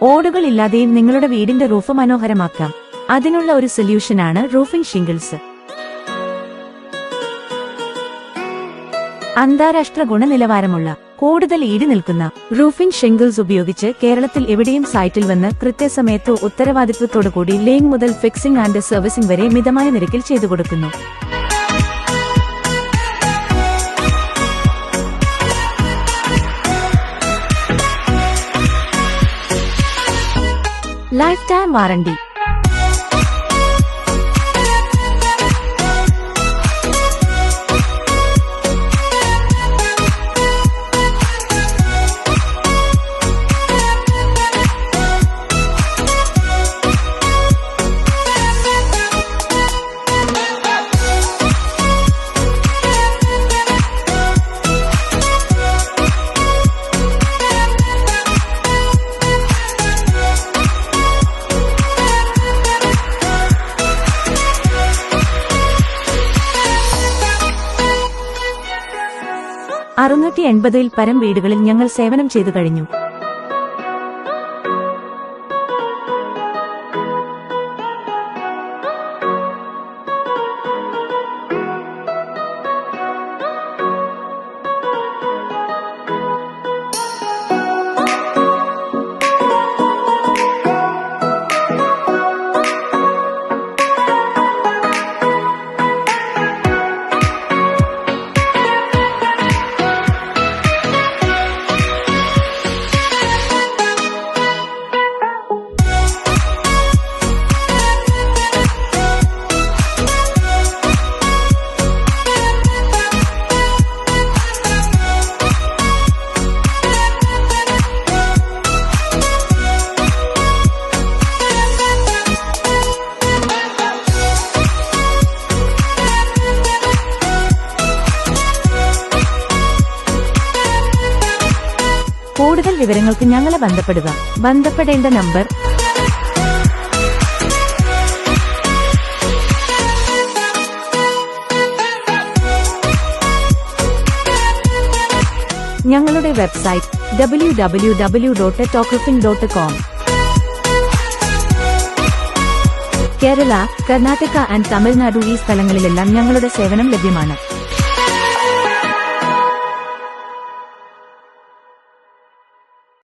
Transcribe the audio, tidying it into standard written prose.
ഓടുകളില്ലാതെയും നിങ്ങളുടെ വീടിന്റെ റൂഫ് മനോഹരമാക്കാം. അതിനുള്ള ഒരു സൊല്യൂഷനാണ് റൂഫിംഗ് ഷിംഗിൾസ്. അന്താരാഷ്ട്ര ഗുണനിലവാരമുള്ള കൂടുതൽ ഈട് നിൽക്കുന്ന റൂഫിംഗ് ഷിംഗിൾസ് ഉപയോഗിച്ച് കേരളത്തിൽ എവിടെയും സൈറ്റിൽ വന്ന് കൃത്യസമയത്തോ ഉത്തരവാദിത്വത്തോടുകൂടി ലേയിംഗ് മുതൽ ഫിക്സിംഗ് ആൻഡ് സർവീസിംഗ് വരെ മിതമായ നിരക്കിൽ ചെയ്തു കൊടുക്കുന്നു. Life time warranty. ൽ പരം വീടുകളിൽ ഞങ്ങൾ സേവനം ചെയ്തു കഴിഞ്ഞു. കൂടുതൽ വിവരങ്ങൾക്ക് ഞങ്ങളെ ബന്ധപ്പെടുക. ബന്ധപ്പെടേണ്ട നമ്പർ ഞങ്ങളുടെ website www.torkroofing.com. Kerala, Karnataka and Tamil Nadu ഈ സ്ഥലങ്ങളിലെല്ലാം ഞങ്ങളുടെ സേവനം ലഭ്യമാണ്.